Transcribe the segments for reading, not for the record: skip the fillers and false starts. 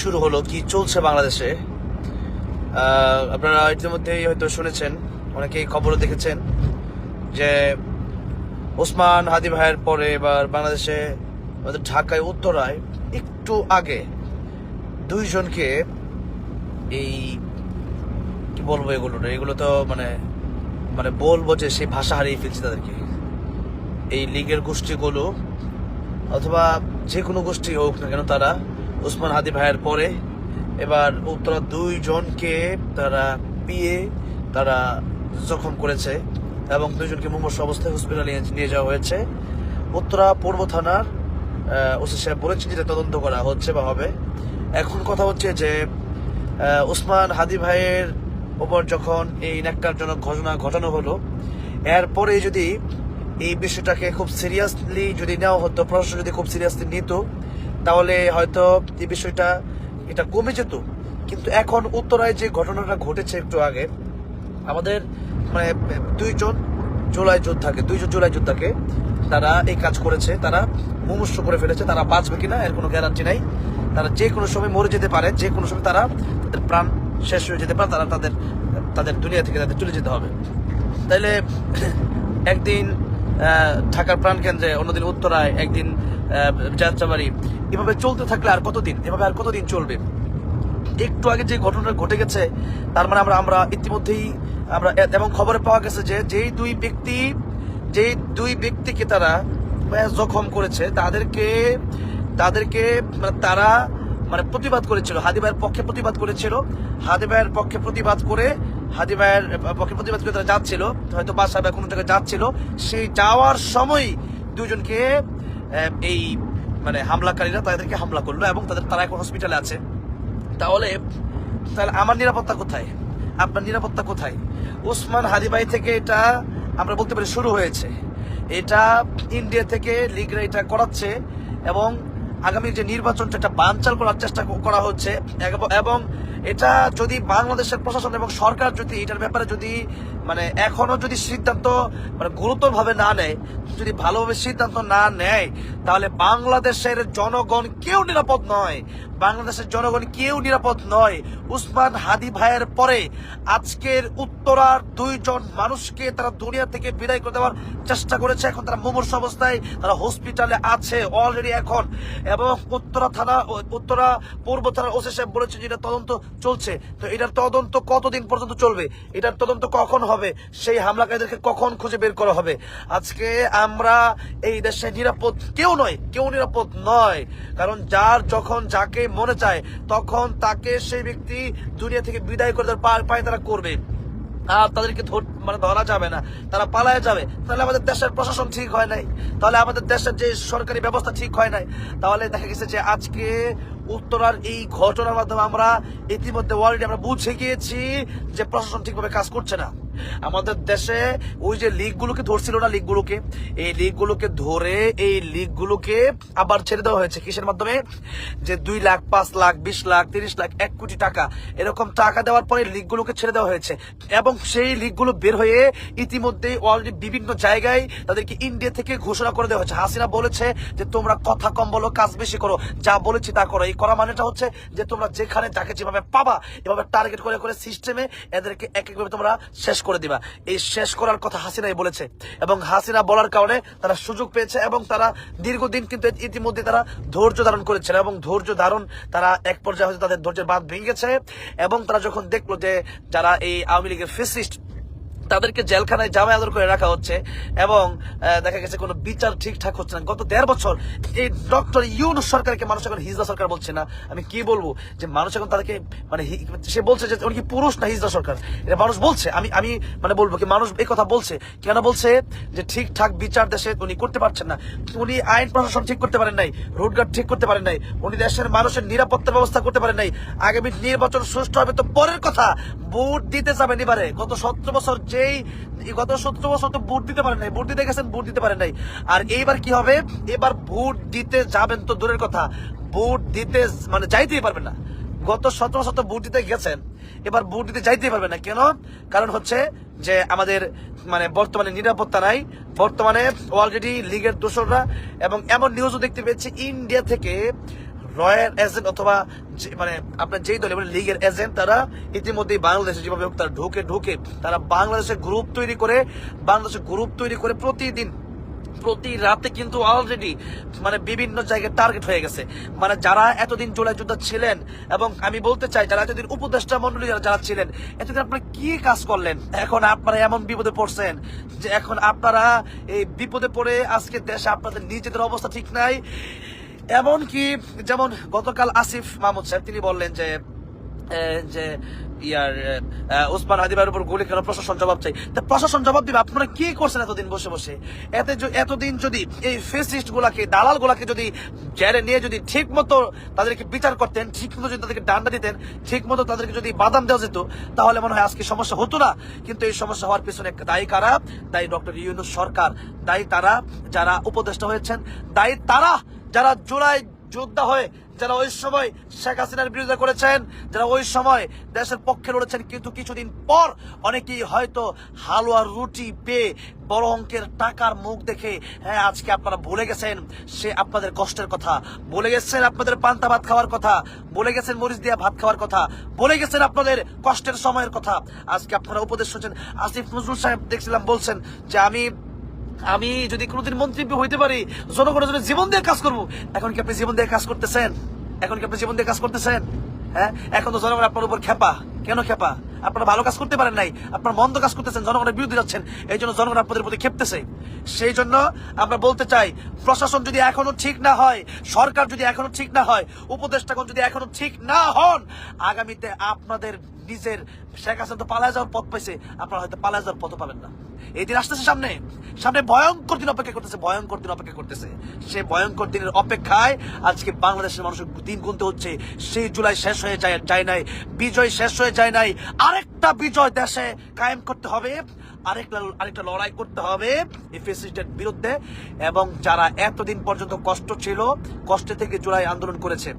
শুরু হলো, কি চলছে বাংলাদেশে। আপনারা ইতিমধ্যেই হয়তো শুনেছেন, অনেকেই খবরও দেখেছেন যে ওসমান হাদি ভাইয়ের পরে এবার বাংলাদেশে আমাদের ঢাকায় উত্তরায় একটু আগে দুইজনকে এই কি বলবো, এগুলো তো মানে বলবো যে সেই ভাষা হারিয়ে ফেলছে তাদেরকে। এই লীগের গোষ্ঠীগুলো অথবা যে কোনো গোষ্ঠী হোক না কেন, তারা ওসমান হাদি ভাইয়ের পরে এবার উত্তরা দুইজনকে তারা পিয়ে তারা জখম করেছে এবং দুইজনকে মুমূর্ষু অবস্থায় হসপিটালে নিয়ে যাওয়া হয়েছে। উত্তরা পূর্ব থানার ওসি সাহেব বলেছেন যেটা তদন্ত করা হচ্ছে বা হবে। এখন কথা হচ্ছে যে ওসমান হাদি ভাইয়ের ওপর যখন এই ন্যাক্কারজনক ঘটনা ঘটানো হলো, এরপরে যদি এই বিষয়টাকে খুব সিরিয়াসলি যদি নেওয়া হতো, প্রশাসন যদি খুব সিরিয়াসলি নিত, তাহলে হয়তো এই বিষয়টা এটা কমে যেত। কিন্তু এখন উত্তরায় যে ঘটনাটা ঘটেছে একটু আগে, আমাদের মানে দুইজন জুলাই যোদ্ধাকে তারা এই কাজ করেছে, তারা মুমূর্ষু করে ফেলেছে। তারা বাঁচবে কিনা এর কোনো গ্যারান্টি নাই। তারা যে কোনো সময় মরে যেতে পারে, যে কোনো সময় তারা তাদের প্রাণ শেষ হয়ে যেতে পারে, তারা তাদের দুনিয়া থেকে তাদের চলে যেতে হবে। তাইলে একদিন ঢাকার প্রাণকেন্দ্রে, অন্যদিন উত্তরায়, একদিন যাত্রাবাড়ি, এভাবে চলতে থাকলে আর কতদিন চলবে? একটু আগে যে ঘটনাটা ঘটে গেছে, তার মানে আমরা ইতিমধ্যেই এবং খবরে পাওয়া গেছে যে যেই দুই ব্যক্তিকে তারা জখম করেছে, তাদেরকে তারা প্রতিবাদ করেছিল, হাদি ভাইয়ের পক্ষে প্রতিবাদ করেছিল। হাদি ভাইয়ের পক্ষে প্রতিবাদ করে তারা যাচ্ছিল, হয়তো বাসা বা কোনো জায়গায় যাচ্ছিল। সেই যাওয়ার সময় দুজনকে এই হামলাকারীরা তাদেরকে হামলা করলো এবং তারা এখন হসপিটালে আছে। তাহলে আমার নিরাপত্তা কোথায়? আপনার নিরাপত্তা কোথায়? ওসমান হাদি ভাই থেকে এটা আমরা বলতে পারি শুরু হয়েছে। এটা ইন্ডিয়া থেকে লীগরা এটা করাচ্ছে এবং আগামী যে নির্বাচনটা এটা বানচাল করার চেষ্টা করা হচ্ছে। এবং এটা যদি বাংলাদেশের প্রশাসন এবং সরকার যদি এটার ব্যাপারে যদি এখনো যদি সিদ্ধান্ত গুরুতরভাবে না নেয়, যদি ভালোভাবে সিদ্ধান্ত না নেয়, তাহলে বাংলাদেশের জনগণ কেউ নিরাপদ নয়। ওসমান হাদি ভাইয়ের পরে আজকের উত্তরার দুইজন মানুষকে তারা দুনিয়া থেকে বিদায় করে দেওয়ার চেষ্টা করেছে। এখন তারা মুমূর্ষু অবস্থায় তারা হসপিটালে আছে অলরেডি এখন। এবং উত্তরা পূর্ব থানার ওসি সাহেব বলেছে যে এটা তদন্ত চলছে। তো এটার তদন্ত কতদিন পর্যন্ত চলবে? এটার তদন্ত কখন হবে? সেই হামলাকারীদেরকে কখন খুঁজে বের করা হবে? আজকে আমরা এই দেশে কেউ নিরাপদ নয়। কারণ যখন যাকে মনে চায় তখন তাকে সেই ব্যক্তি দুনিয়া থেকে বিদায় করে পায় তারা করবে। আর তাদেরকে ধরা যাবে না, তারা পালায় যাবে। তাহলে আমাদের দেশের প্রশাসন ঠিক হয় নাই, তাহলে আমাদের দেশের যে সরকারি ব্যবস্থা ঠিক হয় নাই। তাহলে দেখা গেছে যে আজকে উত্তরার এই ঘটনার মাধ্যমে আমরা ইতিমধ্যে অলরেডি আমরা বুঝে গিয়েছি যে প্রশাসন ঠিকভাবে কাজ করছে না। আমাদের দেশে ওই যে লীগগুলোকে ধরছিল না, এই লীগগুলোকে ধরে এই লীগগুলোকে আবার ছেড়ে দেওয়া হয়েছে। কিসের মাধ্যমে? যে 2 লাখ, 5 লাখ, 20 লাখ, 30 লাখ, 1 কোটি টাকা এরকম টাকা দেওয়ার পরে লীগগুলোকে ছেড়ে দেওয়া হয়েছে। এবং সেই লীগগুলো বের হয়ে ইতিমধ্যে অলরেডি বিভিন্ন জায়গায় তাদেরকে ইন্ডিয়া থেকে ঘোষণা করে দেওয়া হয়েছে। হাসিনা বলেছে যে তোমরা কথা কম বলো, কাজ বেশি করো, যা বলেছি তা করো। এই করা মানেটা হচ্ছে যে তোমরা যেখানে যাকে যেভাবে পাবা এভাবে টার্গেট করে সিস্টেমে এদেরকে এক একভাবে তোমরা শেষ করে দিবা। এই শেষ করার কথা হাসিনাই বলেছে এবং হাসিনা বলার কারণে তারা সুযোগ পেয়েছে এবং তারা দীর্ঘদিন কিন্তু ইতিমধ্যে তারা ধৈর্য ধারণ করেছিল এবং ধৈর্য ধারণ তারা এক পর্যায়ে হয়তো তাদের ধৈর্যের বাঁধ ভেঙেছে। এবং তারা যখন দেখলো যে যারা এই আওয়ামী লীগের ফেসিস্ট তাদেরকে জেলখানায় জামাই আদর করে রাখা হচ্ছে এবং দেখা গেছে কোনো বিচার ঠিকঠাক হচ্ছে না। গত 1.5 বছর এই ডক্টর ইউনূস সরকারকে মানুষ এখন হিজড়া সরকার বলছে না। আমি কি বলবো যে মানুষ এখন তাদেরকে সে বলছে যে উনি কি পুরুষ না হিজড়া সরকার, এটা মানুষ বলছে। আমি বলবো কি মানুষ এই কথা বলছে কেন? বলছে যে ঠিকঠাক বিচার দেশে উনি করতে পারছেন না, উনি আইন প্রশাসন ঠিক করতে পারেন নাই, রোডঘাট ঠিক করতে পারেন নাই, উনি দেশের মানুষের নিরাপত্তা ব্যবস্থা করতে পারেন নাই। আগামী নির্বাচন সুষ্ঠু হবে তো পরের কথা, ভোট দিতে যাবেন এবারে। গত 17 বছর তো ভোট দিতে পারেন নাই, ভোট দিতে গেছেন, ভোট দিতে পারেন নাই। আর এইবার কি হবে? এবার ভোট দিতে যাবেন তো দূরের কথা, ভোট দিতে যাইতেই পারবেন না। গত 17 ভোট দিতে গেছেন, এবার ভোট দিতে যাইতেই পারবেন না। কেন? কারণ হচ্ছে যে আমাদের বর্তমানে নিরাপত্তা নাই। বর্তমানে অলরেডি লীগের দোসররা এবং এমন নিউজও দেখতে পেয়েছি ইন্ডিয়া থেকে রয়্যাল এজেন্ট অথবা মানে আপনার যেই দল লীগের এজেন্ট, তারা ইতিমধ্যেই বাংলাদেশে যেভাবে হোক তারা ঢুকে তারা বাংলাদেশে গ্রুপ তৈরি করে প্রতি রাতে কিন্তু অলরেডি মানে বিভিন্ন জায়গায় টার্গেট হয়ে গেছে। মানে যারা এতদিন জুলাই যোদ্ধা ছিলেন, এবং আমি বলতে চাই যারা এতদিন উপদেষ্টা মন্ডলী যারা ছিলেন, এতদিন আপনারা কি কাজ করলেন? এখন আপনারা এমন বিপদে পড়ছেন যে এখন আপনারা এই বিপদে পড়ে আজকে দেশে আপনাদের নিজেদের অবস্থা ঠিক নাই। এমনকি যেমন গতকাল আসিফ মাহমুদ সাহেব তিনি বললেন যে ওসমান হাদি ভাইয়ের উপর গুলি কেন, প্রশাসন জবাব চাই। তা প্রশাসন জবাব দিবে, আপনারা কি করছেন এতদিন বসে? এতদিন যদি এই ফেসিস্ট গুলাকে, দালাল গুলাকে যদি জেলে নিয়ে যদি ঠিক মতো তাদেরকে বিচার করতেন, ঠিক মতো যদি তাদেরকে ডান্ডা দিতেন, ঠিক মতো তাদেরকে যদি বাদাম দেওয়া যেত, তাহলে মনে হয় আজকে সমস্যা হতো না। কিন্তু এই সমস্যা হওয়ার পিছনে দায়ী কারা? দায়ী ডক্টর ইউনূস সরকার, দায়ী তারা যারা উপদেষ্টা হয়েছেন, দায়ী তারা যারা জুলাই যোদ্ধা হয়ে যারা ওই সময় শেখ হাসিনার বিরোধিতা করেছেন, যারা ওই সময় দেশের পক্ষে লড়েছেন, কিন্তু কিছুদিন পর অনেকেই হয়তো হালুয়া রুটি পেয়ে বড় অঙ্কের টাকার মুখ দেখে হ্যাঁ আজকে আপনারা ভুলে গেছেন সে আপনাদের কষ্টের কথা, ভুলে গেছেন আপনাদের পান্তা ভাত খাওয়ার কথা, ভুলে গেছেন মরিচ দিয়া ভাত খাওয়ার কথা, ভুলে গেছেন আপনাদের কষ্টের সময়ের কথা। আজকে আপনারা উপদেশ হচ্ছেন। আসিফ নজরুল সাহেব দেখছিলাম বলছেন যে আমি যদি কোনোদিন মন্ত্রী হইতে পারি জনগণের জন্য জীবন দিয়ে কাজ করবো। এখন কি আপনি জীবন দিয়ে কাজ করতেছেন? হ্যাঁ, এখন তো জনগণ আপনার উপর খেপা। কেন খেপা? আপনারা ভালো কাজ করতে পারেন নাই, আপনারা মন্দ কাজ করতেছেন, জনগণের বিরুদ্ধে যাচ্ছেন, এই জন্য জনগণ আপনাদের প্রতি খেপতেছে। সেই জন্য আমরা বলতে চাই, প্রশাসন যদি এখনো ঠিক না হয়, সরকার যদি এখনো ঠিক না হয়, উপদেষ্টাগণ যদি এখনো ঠিক না হন, আগামীতে আপনাদের নিজের শেখ হাসিনা তো পালায় যাওয়ার পথ পাইছে, আপনারা হয়তো পালায় যাওয়ার পথ পাবেন না। এই দিন আসতেছে, সামনে ভয়ঙ্কর দিন অপেক্ষা করতেছে। সেই ভয়ঙ্কর দিনের অপেক্ষায় আজকে বাংলাদেশের মানুষের দিন গুনতে হচ্ছে। সেই জুলাই শেষ হয়ে যায় নাই, বিজয় শেষ হয়ে যায় নাই, আরেকটা বিজয় দেশে কায়েম করতে হবে, আরেকটা লড়াই করতে হবে এই ফ্যাসিস্টের বিরুদ্ধে। এবং যারা এতদিন পর্যন্ত কষ্ট থেকে জুলাই আন্দোলন করেছে,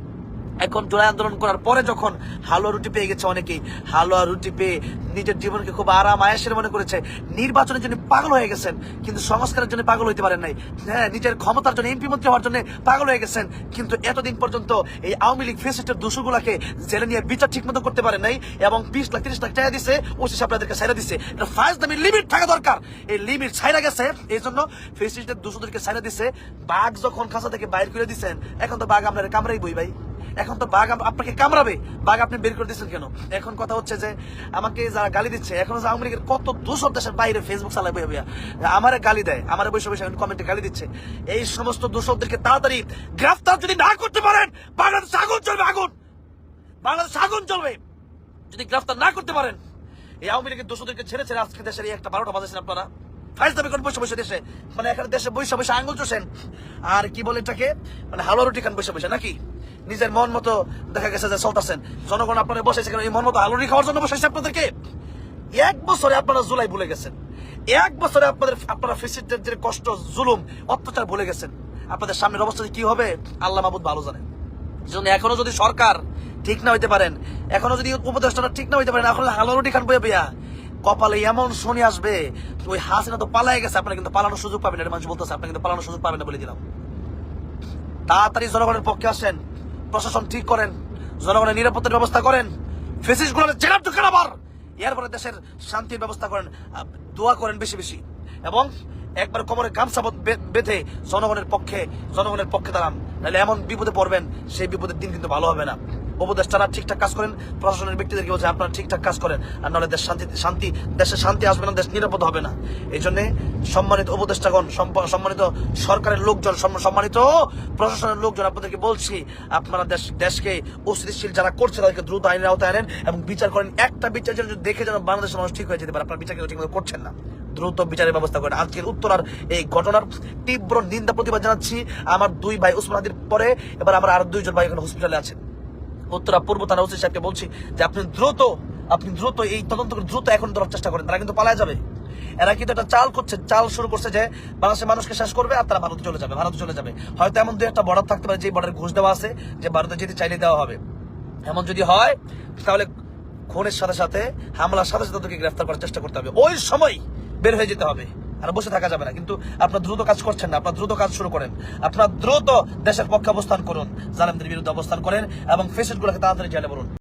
এখন জুলাই আন্দোলন করার পরে যখন হালুয়া রুটি পেয়ে গেছে, অনেকেই হালুয়া রুটি পেয়ে নিজের জীবনকে খুব আরাম আয়েসের মনে করেছে, নির্বাচনের জন্য পাগল হয়ে গেছেন, কিন্তু সংস্কারের জন্য পাগল হইতে পারেন নাই। হ্যাঁ, নিজের ক্ষমতার জন্য এমপি মন্ত্রী হওয়ার জন্য পাগল হয়ে গেছেন, কিন্তু এতদিন পর্যন্ত এই আওয়ামী লীগ ফ্যাসিস্টের দোষগুলাকে জেলে নিয়ে বিচার ঠিক মতো করতে পারেন নাই, এবং 20 লাখ 30 লাখ টাকা দিছে, ওসি আপনাদেরকে ছাইরা দিছে। এটা ফাজলামি লিমিট থাকা দরকার, এই লিমিট ছাইরা গেছে, এই জন্য ফ্যাসিস্টের দোষদেরকে ছাইরা দিছে। বাঘ যখন খাঁচা থেকে বাইর করে দিচ্ছেন, এখন তো বাঘ আপনার কামড়াই বই ভাই, এখন তো বাঘ আপনাকে কামড়াবে, বাঘ আপনি বের করে দিচ্ছেন কেন? এখন কথা হচ্ছে যে আমাকে যারা গালি দিচ্ছে, এখন আওয়ামী লীগের কত দোষর দেশের বাইরে ফেসবুক চালায় বইয়া আমারে গালি দেয়, আমার বসে কমেন্টে গালি দিচ্ছে। এই সমস্ত দোষরদেরকে তাড়াতাড়ি গ্রেফতার যদি না করতে পারেন, বাংলাদেশ আগুন চলবে। যদি গ্রেফতার না করতে পারেন, এই আওয়ামী লীগের দোষরদেরকে ছেড়ে আজকে দেশের এই একটা 12টা বাজাচ্ছেন আপনারা ফাইজ দাবি করেন বসে দেশে, মানে এখানে দেশে বসে আঙুল চোষেন, আর কি বলে এটাকে, মানে হালুয়া রুটি খান বসে নাকি নিজের মন মতো দেখা গেছে যে চলতেছেন। জনগণ আপনারা বসেছে কেন? এই মন মতো আলুরি খাওয়ার জন্য বসেছে আপনাদেরকে। 1 বছরে আপনারা জুলাই ভুলে গেছেন, 1 বছরে আপনারা ফ্যাসিস্টদের যে কষ্ট, জুলুম, অত্যাচার ভুলে গেছেন। আপনাদের সামনের অবস্থা কি হবে আল্লাহ মাহবুদ ভালো জানেন। এখনো যদি সরকার ঠিক না হইতে পারেন, এখনো যদি উপদেষ্টারা ঠিক না হইতে পারেন, এখন হালুয়া রুটি খান বইয়া কপালে এমন শনি আসবে, ওই হাসিনা তো পালাই গেছে, আপনারা কিন্তু পালানোর সুযোগ পাবেন না। মানুষ বলতেছে আপনারা কিন্তু পালানোর সুযোগ পাবেন না বলে দিলাম। তাড়াতাড়ি জনগণের পক্ষে আসেন, প্রশাসন ঠিক করেন, জনগণের নিরাপত্তার ব্যবস্থা করেন, ফেসিস্টগুলোর জেলার ঢুকেন, আবার এরপরে দেশের শান্তির ব্যবস্থা করেন, দোয়া করেন বেশি, এবং একবার কোমরে গামছা বেঁধে জনগণের পক্ষে দাঁড়ান, নাহলে এমন বিপদে পড়বেন, সেই বিপদের দিন কিন্তু ভালো হবে না। উপদেষ্টারা ঠিকঠাক কাজ করেন, প্রশাসনের ব্যক্তিদেরকে বলছে আপনারা ঠিকঠাক কাজ করেন, আর নাহলে দেশে শান্তি আসবে না, দেশ নিরাপদ হবে না। এই জন্য সম্মানিত উপদেষ্টাগণ, সম্মানিত সরকারের লোকজন, সম্মানিত প্রশাসনের লোকজন, আপনাদেরকে বলছি আপনারা দেশকে অস্থিতিশীল যারা করছে তাদেরকে দ্রুত আইনের আওতায় আনেন এবং বিচার করেন। একটা বিচার যেন দেখে যেন বাংলাদেশের মানুষ ঠিক হয়ে যেতে পারে, আপনারা বিচার ঠিকমতো করছেন না, দ্রুত বিচারের ব্যবস্থা করেন। আজকের উত্তরার এই ঘটনার তীব্র নিন্দা প্রতিবাদ জানাচ্ছি। আমার 2 ভাই ওসমান হাদির পরে এবার আমার আর 2 জন ভাই এখন হসপিটালে আছেন। উত্তরা পূর্ব থানা ওসি সাহেবকে বলছি যে আপনি দ্রুত এই তদন্ত করে দ্রুত এখন ধরার চেষ্টা করেন, তারা কিন্তু পালায় যাবে। এরা কিন্তু একটা চাল শুরু করছে যে বাংলাদেশের মানুষকে শেষ করবে আর তারা ভারতে চলে যাবে। হয়তো এমন 2-1টা বর্ডার থাকতে পারে যে বর্ডারে ঘুষ দেওয়া আছে, যে ভারতে যেতে চাইলে দেওয়া হবে। এমন যদি হয় তাহলে খুনের সাথে হামলার সাথে তাদেরকে গ্রেফতার করার চেষ্টা করতে হবে, ওই সময় বের হয়ে যেতে হবে। আর বসে থাকা যাবে না। কিন্তু আপনারা দ্রুত কাজ করছেন না, আপনারা দ্রুত কাজ শুরু করেন, আপনারা দ্রুত দেশের পক্ষে অবস্থান করুন, জালেমদের বিরুদ্ধে অবস্থান করেন এবং ফেসিস্টগুলোকে তাড়াতাড়ি জেলে বলুন।